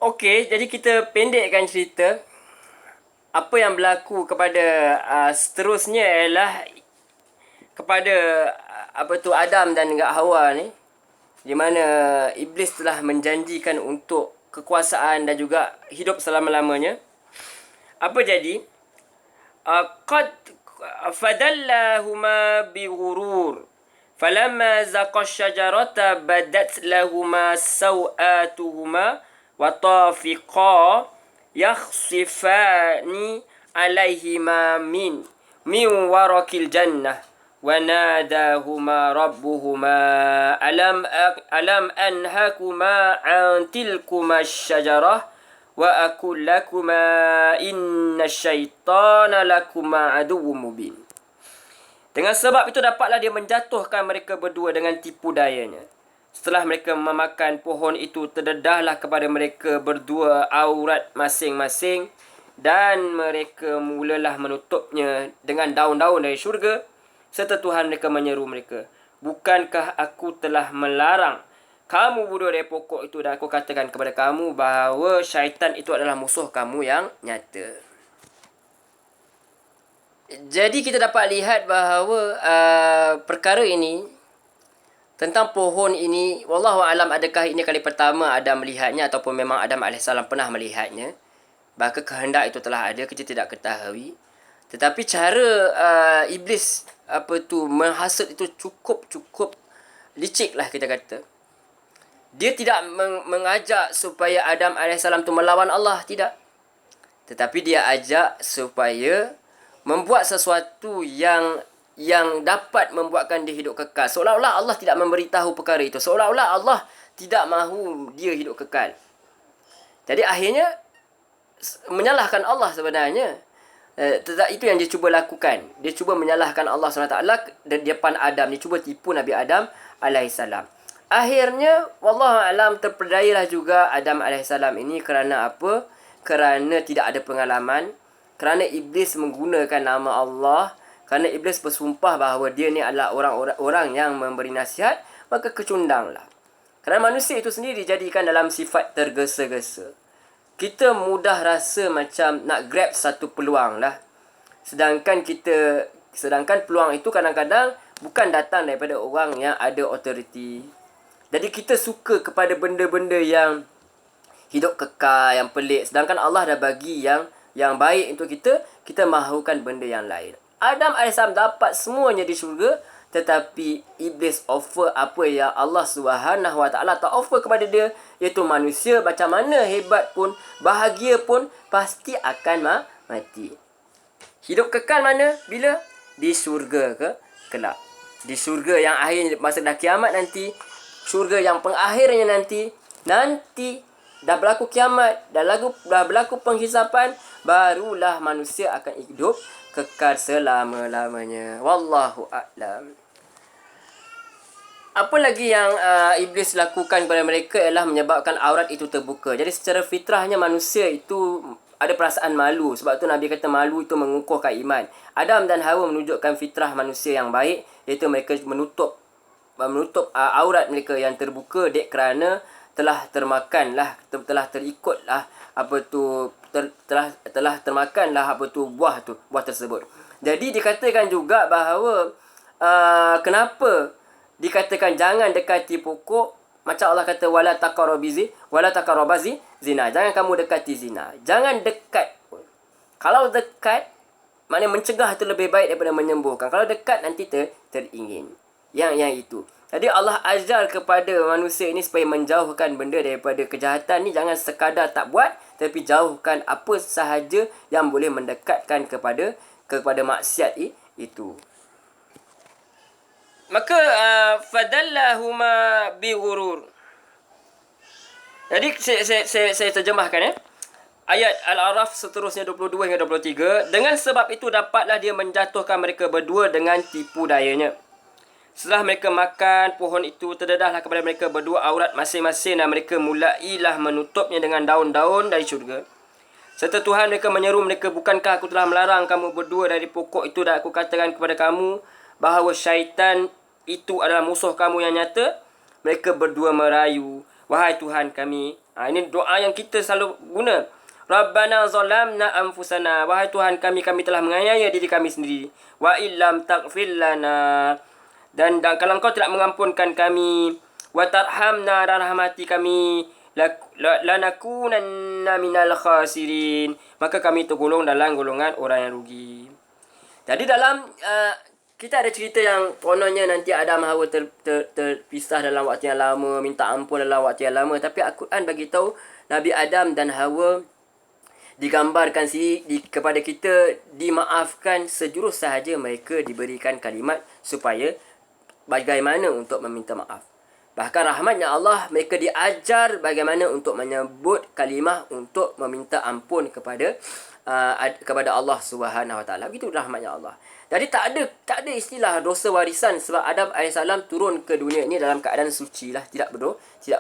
Okey, jadi kita pendekkan cerita. Apa yang berlaku kepada seterusnya ialah kepada Adam dan juga Hawa ni, di mana iblis telah menjanjikan untuk kekuasaan dan juga hidup selama-lamanya. Apa jadi? Qad fadallahuma bighurur. Falamma zaqa syajarata badat lahuma sawatuhuma wa tafiqa yakhsifani alaihima min warakil jannah wa nadahuma rabbuhuma alam anhakuma an tilkuma syajarah wa akul lakuma inna syaitana lakuma aduwwum mubin. Dengan sebab itu dapatlah dia menjatuhkan mereka berdua dengan tipu dayanya. Setelah mereka memakan pohon itu, terdedahlah kepada mereka berdua aurat masing-masing dan mereka mulalah menutupnya dengan daun-daun dari syurga, serta Tuhan mereka menyeru mereka, bukankah aku telah melarang kamu berdua dari pokok itu, dan aku katakan kepada kamu bahawa syaitan itu adalah musuh kamu yang nyata. Jadi kita dapat lihat bahawa perkara ini tentang pohon ini, wallahu alam, adakah ini kali pertama Adam melihatnya ataupun memang Adam AS pernah melihatnya. Bahkan kehendak itu telah ada, kita tidak ketahui. Tetapi cara iblis menghasut itu cukup licik lah kita kata. Dia tidak mengajak supaya Adam AS tu melawan Allah, tidak. Tetapi dia ajak supaya membuat sesuatu yang dapat membuatkan dia hidup kekal. Seolah-olah Allah tidak memberitahu perkara itu. Seolah-olah Allah tidak mahu dia hidup kekal. Jadi akhirnya menyalahkan Allah sebenarnya. Itu yang dia cuba lakukan. Dia cuba menyalahkan Allah SWT di depan Adam. Dia cuba tipu Nabi Adam AS. Akhirnya, wallahualam, terperdayalah juga Adam AS ini kerana apa? Kerana tidak ada pengalaman. Kerana iblis menggunakan nama Allah, kerana iblis bersumpah bahawa dia ni adalah orang yang memberi nasihat, maka kecundanglah. Kerana manusia itu sendiri dijadikan dalam sifat tergesa-gesa. Kita mudah rasa macam nak grab satu peluang lah. Sedangkan peluang itu kadang-kadang bukan datang daripada orang yang ada authority. Jadi kita suka kepada benda-benda yang hidup kekal, yang pelik. Sedangkan Allah dah bagi yang baik untuk kita, kita mahukan benda yang lain. Adam AS dapat semuanya di syurga, tetapi iblis offer apa yang Allah SWT tak offer kepada dia, iaitu manusia macam mana hebat pun, bahagia pun, pasti akan mati. Hidup kekal mana? Bila? Di syurga ke kelak. Di syurga yang akhir masa dah kiamat nanti, syurga yang pengakhirnya nanti dah berlaku kiamat, dah berlaku penghisapan, barulah manusia akan hidup kekal selama-lamanya. Wallahu a'lam. Apa lagi yang iblis lakukan kepada mereka ialah menyebabkan aurat itu terbuka. Jadi secara fitrahnya manusia itu ada perasaan malu. Sebab tu Nabi kata malu itu mengukuhkan iman. Adam dan Hawa menunjukkan fitrah manusia yang baik, iaitu mereka menutup aurat mereka yang terbuka kerana telah termakanlah, telah terikutlah telah termakanlah buah tersebut. Jadi dikatakan juga bahawa kenapa dikatakan jangan dekati pokok, macam Allah kata wala taqrabazi zina, jangan kamu dekati zina. Jangan dekat pun. Kalau dekat, maknanya mencegah itu lebih baik daripada menyembuhkan. Kalau dekat nanti teringin. Yang itu. Jadi Allah ajar kepada manusia ini supaya menjauhkan benda daripada kejahatan ni. Jangan sekadar tak buat, tapi jauhkan apa sahaja yang boleh mendekatkan kepada maksiat itu. Maka fadallahuma bighurur. Jadi saya terjemahkan ayat Al-A'raf seterusnya 22 hingga 23. Dengan sebab itu dapatlah dia menjatuhkan mereka berdua dengan tipu dayanya. Setelah mereka makan pohon itu, terdedahlah kepada mereka berdua aurat masing-masing dan mereka mulailah menutupnya dengan daun-daun dari syurga. Serta Tuhan mereka menyeru mereka, bukankah aku telah melarang kamu berdua dari pokok itu, dan aku katakan kepada kamu bahawa syaitan itu adalah musuh kamu yang nyata. Mereka berdua merayu, wahai Tuhan kami, Ini doa yang kita selalu guna. Rabbana zalamna anfusana. Wahai Tuhan kami, kami telah menganiaya diri kami sendiri. Wa illam taghfir lana. Dan kalau Engkau tidak mengampunkan kami, wa tarhamna, dan rahmati kami, lanakunanna minal khasirin, maka kami tergolong dalam golongan orang yang rugi. Jadi dalam kita ada cerita yang kononnya nanti Adam Hawa terpisah dalam waktu yang lama, minta ampun dalam waktu yang lama. Tapi Al-Quran bagi tahu Nabi Adam dan Hawa digambarkan kepada kita dimaafkan sejurus sahaja mereka diberikan kalimat supaya bagaimana untuk meminta maaf. Bahkan rahmatnya Allah, mereka diajar bagaimana untuk menyebut kalimah untuk meminta ampun kepada Allah Subhanahu Wa Taala. Begitu rahmatnya Allah. Jadi tak ada istilah dosa warisan sebab Adam AS turun ke dunia ini dalam keadaan suci lah, tidak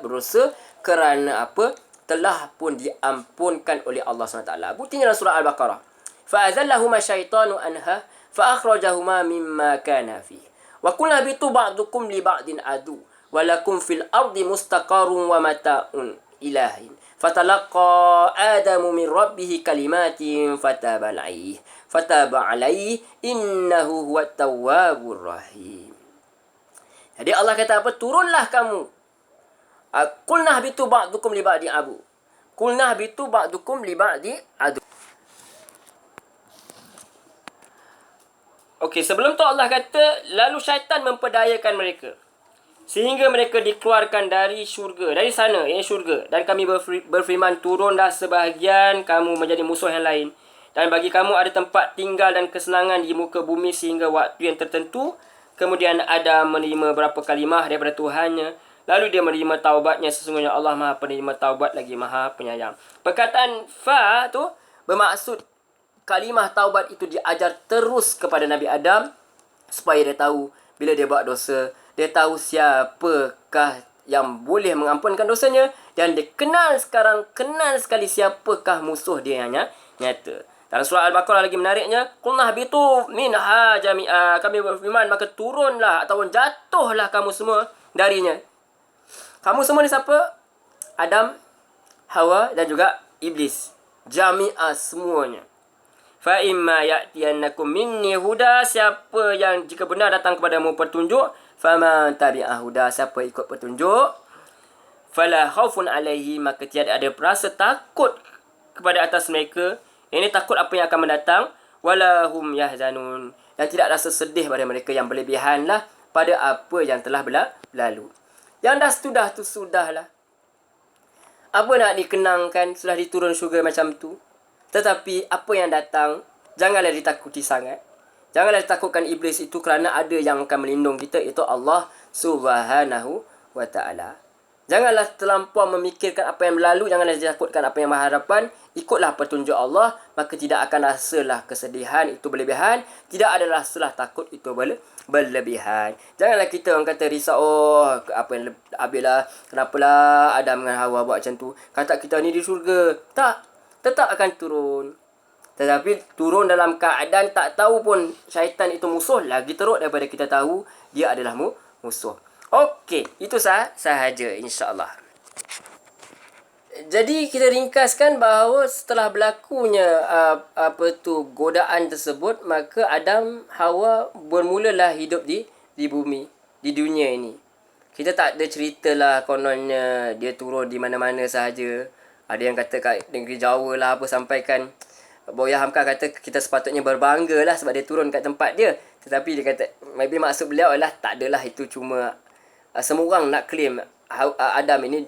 berdosa kerana apa? Telah pun diampunkan oleh Allah SWT. Buktinya dalam surah Al-Baqarah. فَأَذَلَّهُمَا الشَّيْطَانُ عَنْهَا فَأَخْرَجَهُمَا مِمَّا كَانَ فِيهِ وَقُلْنَا اهْبِطُوا بَعْضُكُمْ لِبَعْضٍ عَدُوٌّ وَلَكُمْ فِي الْأَرْضِ مُسْتَقَرٌّ وَمَتَاعٌ إِلَى حِينٍ فَتَلَقَّى آدَمُ مِنْ رَبِّهِ كَلِمَاتٍ فَتَابَ عَلَيْهِ إِنَّهُ هُوَ التَّوَّابُ الرَّحِيمُ. Jadi Allah kata apa? Turunlah kamu. Qulna habitu ba'dukum li ba'di adu. Qulna habitu ba'dukum li ba'di adu. Okey, sebelum tu Allah kata, lalu syaitan memperdayakan mereka sehingga mereka dikeluarkan dari syurga, dari sana, ini syurga. Dan kami berfirman, turunlah sebahagian kamu menjadi musuh yang lain. Dan bagi kamu ada tempat tinggal dan kesenangan di muka bumi sehingga waktu yang tertentu. Kemudian Adam menerima berapa kalimah daripada Tuhannya. Lalu dia menerima taubatnya. Sesungguhnya Allah Maha Penerima Taubat lagi Maha Penyayang. Perkataan fa tu bermaksud kalimah taubat itu diajar terus kepada Nabi Adam supaya dia tahu bila dia buat dosa, dia tahu siapakah yang boleh mengampunkan dosanya, dan dia kenal sekali siapakah musuh dia yang nyata. Dalam surah Al-Baqarah lagi menariknya, qulna habitu minha jami'a, kami berfirman maka turunlah ataupun jatuhlah kamu semua darinya. Kamu semua ni siapa? Adam, Hawa dan juga Iblis. Jami'ah semuanya. Fa imma ya'tiyannakum minni huda, siapa yang jika benar datang kepadamu petunjuk, faman tabi'a huda, siapa ikut petunjuk, fala khaufun alaihi, maka tiada ada rasa takut kepada atas mereka. Ini takut apa yang akan mendatang, wala hum yahzanun, dan tidak rasa sedih pada mereka yang berlebihanlah pada apa yang telah berlalu. Yang sudah tu sudahlah. Apa nak dikenangkan, sudah diturun syurga macam tu. Tetapi apa yang datang, janganlah ditakuti sangat. Janganlah ditakutkan iblis itu kerana ada yang akan melindung kita, iaitu Allah Subhanahu Wa Taala. Janganlah terlampau memikirkan apa yang berlalu, janganlah ditakutkan apa yang berhadapan. Ikutlah petunjuk Allah, maka tidak akan rasalah kesedihan itu berlebihan, tidak ada rasalah takut itu berlebihan. Janganlah kita orang kata risau, apa yang habislah, kenapalah Adam dengan Hawa buat macam tu. Kata kita ni di syurga. Tak, tetap akan turun. Tetapi turun dalam keadaan tak tahu pun syaitan itu musuh, lagi teruk daripada kita tahu dia adalah musuh. Okey, itu sahaja insya-Allah. Jadi kita ringkaskan bahawa setelah berlakunya godaan tersebut, maka Adam Hawa bermulalah hidup di bumi, di dunia ini. Kita tak ada ceritalah kononnya dia turun di mana-mana sahaja. Ada yang kata kat negeri Jawa lah apa, sampaikan Buya Hamka kata kita sepatutnya berbangga lah sebab dia turun kat tempat dia. Tetapi dia kata maybe maksud beliau adalah tak adalah, itu cuma semua orang nak claim Adam ini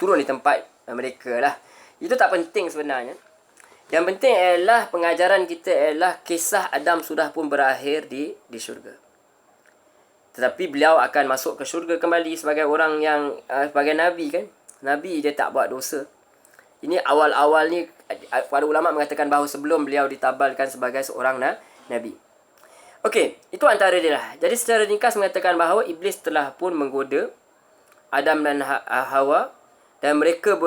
turun di tempat mereka lah. Itu tak penting sebenarnya. Yang penting ialah pengajaran kita ialah kisah Adam sudah pun berakhir di syurga. Tetapi beliau akan masuk ke syurga kembali sebagai orang yang sebagai Nabi kan. Nabi dia tak buat dosa. Ini awal-awal ni para ulama mengatakan bahawa sebelum beliau ditabalkan sebagai seorang Nabi. Okey, itu antara dia lah. Jadi secara ringkas mengatakan bahawa Iblis telah pun menggoda Adam dan Hawa, dan mereka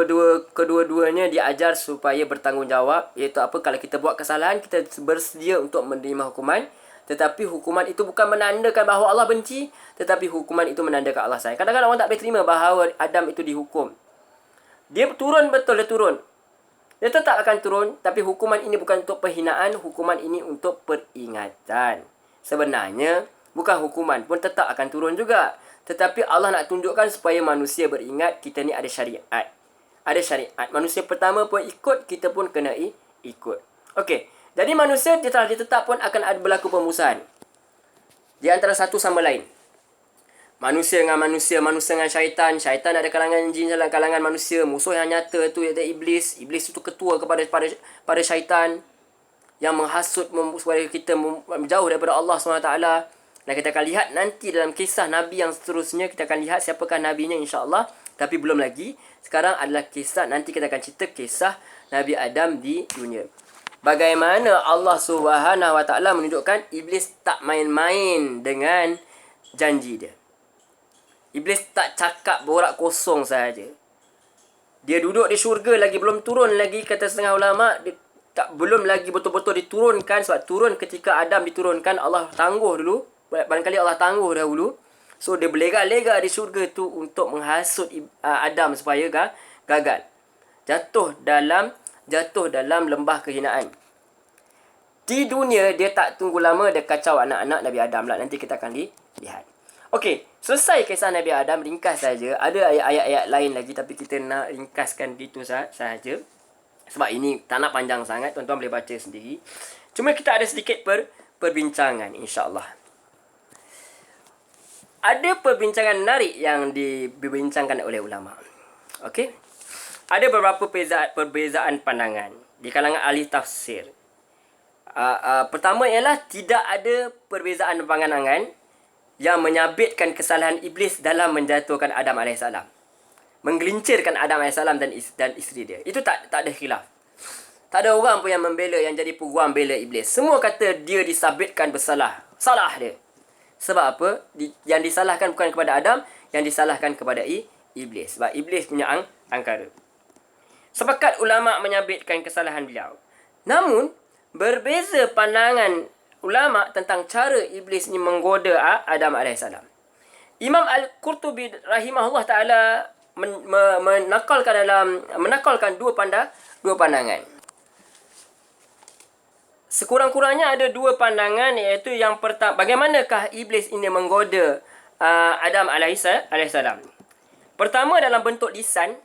kedua-duanya diajar supaya bertanggungjawab, iaitu apa, kalau kita buat kesalahan kita bersedia untuk menerima hukuman, tetapi hukuman itu bukan menandakan bahawa Allah benci, tetapi hukuman itu menandakan Allah sayang. Kadang-kadang orang tak boleh terima bahawa Adam itu dihukum. Dia turun, betul dia turun. Dia tetap akan turun, tapi hukuman ini bukan untuk penghinaan, hukuman ini untuk peringatan. Sebenarnya, bukan hukuman pun tetap akan turun juga. Tetapi Allah nak tunjukkan supaya manusia beringat, kita ni ada syariat. Ada syariat. Manusia pertama pun ikut, kita pun kena ikut. Okey. Jadi manusia telah ditetap pun akan ada berlaku pemusuhan di antara satu sama lain. Manusia dengan manusia, manusia dengan syaitan. Syaitan ada kalangan jin dalam kalangan manusia. Musuh yang nyata tu iaitu iblis. Iblis itu ketua kepada pada syaitan yang menghasut supaya kita jauh daripada Allah SWT. Dan kita akan lihat nanti dalam kisah Nabi yang seterusnya, kita akan lihat siapakah Nabinya insya-Allah. Tapi belum lagi. Sekarang adalah kisah, nanti kita akan cerita kisah Nabi Adam di dunia. Bagaimana Allah SWT menunjukkan Iblis tak main-main dengan janji dia. Iblis tak cakap borak kosong sahaja. Dia duduk di syurga lagi belum turun lagi, kata setengah ulama, dia belum lagi betul-betul diturunkan. Sebab turun ketika Adam diturunkan, Allah tangguh dulu. Barangkali Allah tangguh dahulu. So dia berlega-lega di syurga tu untuk menghasut Adam supaya gagal. Jatuh dalam lembah kehinaan. Di dunia, dia tak tunggu lama, dia kacau anak-anak Nabi Adam lah. Nanti kita akan lihat. Okey, selesai kisah Nabi Adam, ringkas saja. Ada ayat-ayat lain lagi, tapi kita nak ringkaskan gitu sahaja. Sebab ini tak nak panjang sangat, tuan-tuan boleh baca sendiri. Cuma kita ada sedikit perbincangan, insya-Allah. Ada perbincangan menarik yang dibincangkan oleh ulama. Okey. Ada beberapa perbezaan pandangan di kalangan ahli tafsir. Pertama ialah tidak ada perbezaan pandangan yang menyabitkan kesalahan iblis dalam menjatuhkan Adam AS. Menggelincirkan Adam AS dan isteri dia. Itu tak ada khilaf. Tak ada orang pun yang membela, yang jadi peguam bela iblis. Semua kata dia disabitkan bersalah. Salah dia. Sebab apa? Yang disalahkan bukan kepada Adam, yang disalahkan kepada iblis. Sebab iblis punya angkara. Sepakat ulama menyabitkan kesalahan beliau. Namun, berbeza pandangan ulama tentang cara iblis ni menggoda Adam AS. Imam Al-Qurtubi rahimahullah ta'ala menakalkan dua pandangan. Sekurang-kurangnya ada dua pandangan, iaitu yang pertama, bagaimanakah iblis ini menggoda Adam AS. Pertama dalam bentuk lisan,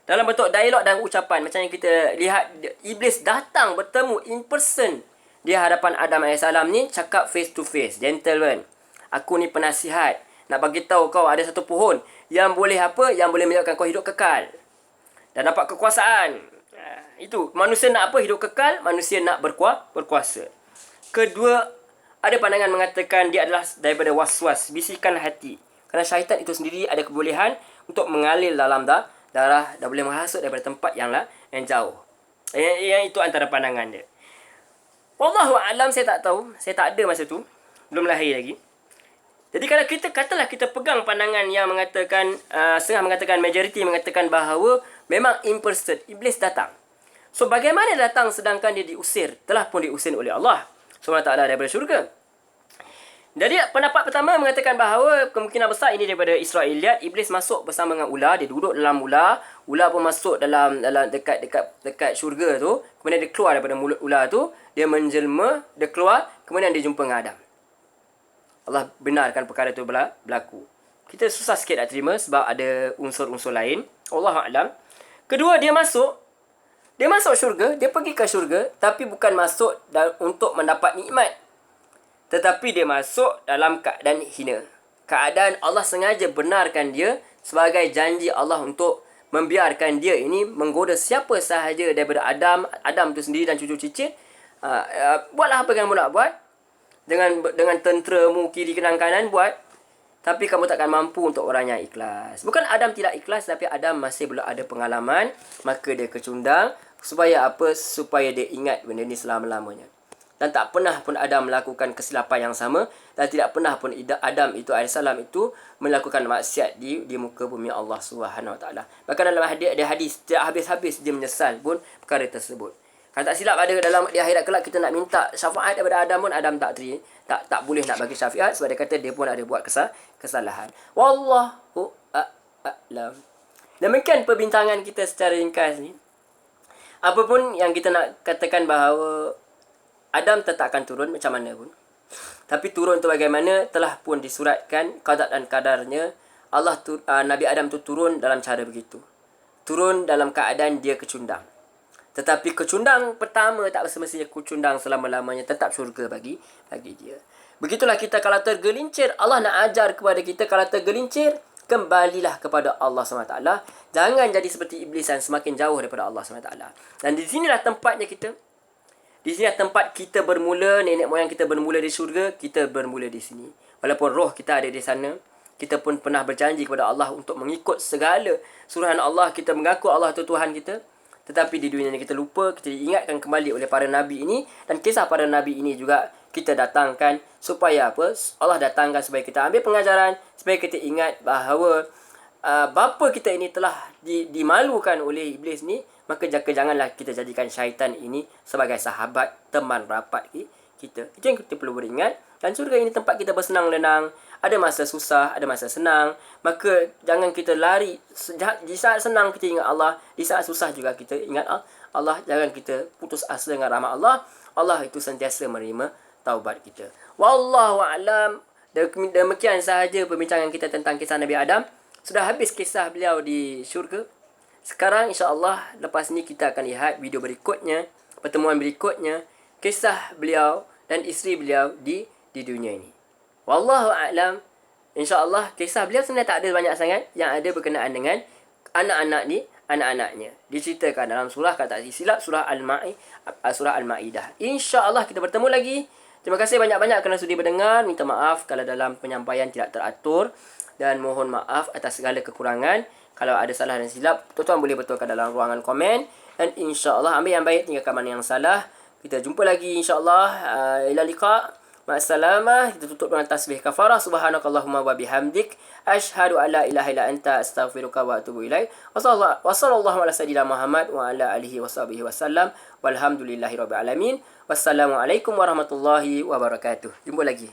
dalam bentuk dialog dan ucapan. Macam yang kita lihat, iblis datang bertemu in person di hadapan Adam AS ni, cakap face to face. Gentleman, aku ni penasihat, nak bagi tahu kau ada satu pohon yang boleh apa? Yang boleh menyebabkan kau hidup kekal dan dapat kekuasaan. Itu, manusia nak apa? Hidup kekal. Manusia nak berkuasa. Kedua, ada pandangan mengatakan dia adalah daripada was-was, bisikan hati. Kerana syaitan itu sendiri ada kebolehan untuk mengalir dalam darah dan boleh menghasut daripada tempat yang jauh. Yang itu antara pandangan dia. Wallahu a'lam, saya tak tahu. Saya tak ada masa tu. Belum lahir lagi. Jadi kalau katalah kita pegang pandangan yang mengatakan, setengah mengatakan, majoriti mengatakan bahawa memang in person, iblis datang. So bagaimana datang sedangkan dia diusir? Telah pun diusir oleh Allah SWT daripada syurga. Jadi pendapat pertama mengatakan bahawa kemungkinan besar ini daripada Israiliyat. Iblis masuk bersama dengan ular, dia duduk dalam ular. Ular pun masuk dalam dekat syurga tu. Kemudian dia keluar daripada mulut ular tu, dia menjelma, dia keluar, kemudian dia jumpa dengan Adam. Allah benarkan perkara itu berlaku. Kita susah sikit nak terima sebab ada unsur-unsur lain. Wallahu a'lam. Kedua, dia masuk syurga, dia pergi ke syurga, tapi bukan masuk untuk mendapat nikmat. Tetapi dia masuk dalam keadaan hina. Keadaan Allah sengaja benarkan dia sebagai janji Allah untuk membiarkan dia ini menggoda siapa sahaja daripada Adam tu sendiri dan cucu cicit. Buatlah apa yang kamu nak buat. Dengan tenteramu kiri kanan buat. Tapi kamu takkan mampu untuk orang yang ikhlas. Bukan Adam tidak ikhlas, tapi Adam masih belum ada pengalaman. Maka dia kecundang. Supaya apa? Supaya dia ingat benda ni selama-lamanya. Dan tak pernah pun Adam melakukan kesilapan yang sama. Dan tidak pernah pun Adam itu AS itu melakukan maksiat di muka bumi Allah SWT. Bahkan dalam hadis, tidak habis-habis dia menyesal pun perkara tersebut. Kalau tak silap ada dalam di akhirat kelak kita nak minta syafaat daripada Adam pun Adam tak boleh nak bagi syafaat sebab dia kata dia pun ada buat kesalahan. Wallahu a'lam. Demikian perbincangan kita secara ringkas ni. Apapun yang kita nak katakan bahawa Adam tetap akan turun macam mana pun. Tapi turun tu bagaimana telah pun disuratkan qada dan kadarnya. Nabi Adam tu turun dalam cara begitu. Turun dalam keadaan dia kecundang. Tetapi kecundang pertama tak semestinya kecundang selama-lamanya, tetap syurga bagi dia. Begitulah kita kalau tergelincir, Allah nak ajar kepada kita kalau tergelincir, kembalilah kepada Allah SWT. Jangan jadi seperti iblis yang semakin jauh daripada Allah SWT. Dan di sinilah tempatnya kita. Di sini tempat kita bermula, nenek moyang kita bermula di syurga, kita bermula di sini. Walaupun roh kita ada di sana, kita pun pernah berjanji kepada Allah untuk mengikut segala suruhan Allah, kita mengaku Allah itu Tuhan kita. Tetapi di dunia ini kita lupa, kita diingatkan kembali oleh para nabi ini, dan kisah para nabi ini juga kita datangkan supaya apa? Allah datangkan supaya kita ambil pengajaran, supaya kita ingat bahawa bapa kita ini telah dimalukan oleh iblis ni, maka janganlah kita jadikan syaitan ini sebagai sahabat, teman rapat kita. Itu yang kita perlu beringat. Dan surga ini tempat kita bersenang-lenang. Ada masa susah, ada masa senang. Maka jangan kita lari. Di saat senang kita ingat Allah, di saat susah juga kita ingat Allah. Jangan kita putus asa dengan rahmat Allah. Allah itu sentiasa menerima taubat kita. Wallahu a'lam. Demikian sahaja perbincangan kita tentang kisah Nabi Adam. Sudah habis kisah beliau di syurga. Sekarang insya-Allah lepas ni kita akan lihat video berikutnya, pertemuan berikutnya, kisah beliau dan isteri beliau di dunia ini. Wallahu a'lam. Insya-Allah kisah beliau sebenarnya tak ada banyak sangat, yang ada berkenaan dengan anak-anaknya. Diceritakan dalam surah, kata silap, surah Al-Maidah. Insya-Allah kita bertemu lagi. Terima kasih banyak-banyak kerana sudi mendengar. Minta maaf kalau dalam penyampaian tidak teratur, dan mohon maaf atas segala kekurangan. Kalau ada salah dan silap, tuan-tuan boleh betulkan dalam ruangan komen. Dan insya-Allah ambil yang baik, tinggalkan mana yang salah. Kita jumpa lagi insya-Allah. Ila liqa. Ma'assalamah. Kita tutup dengan tasbih kafarah. Subhanakallahumma wa bihamdik. Ashhadu an la ilaha illa anta astaghfiruka wa atubu ilaik. Wa sallallahu ala sayyidina Muhammad wa ala alihi wa sahbihi wasallam. Walhamdulillahi rabbil alamin. Wassalamualaikum warahmatullahi wabarakatuh. Jumpa lagi.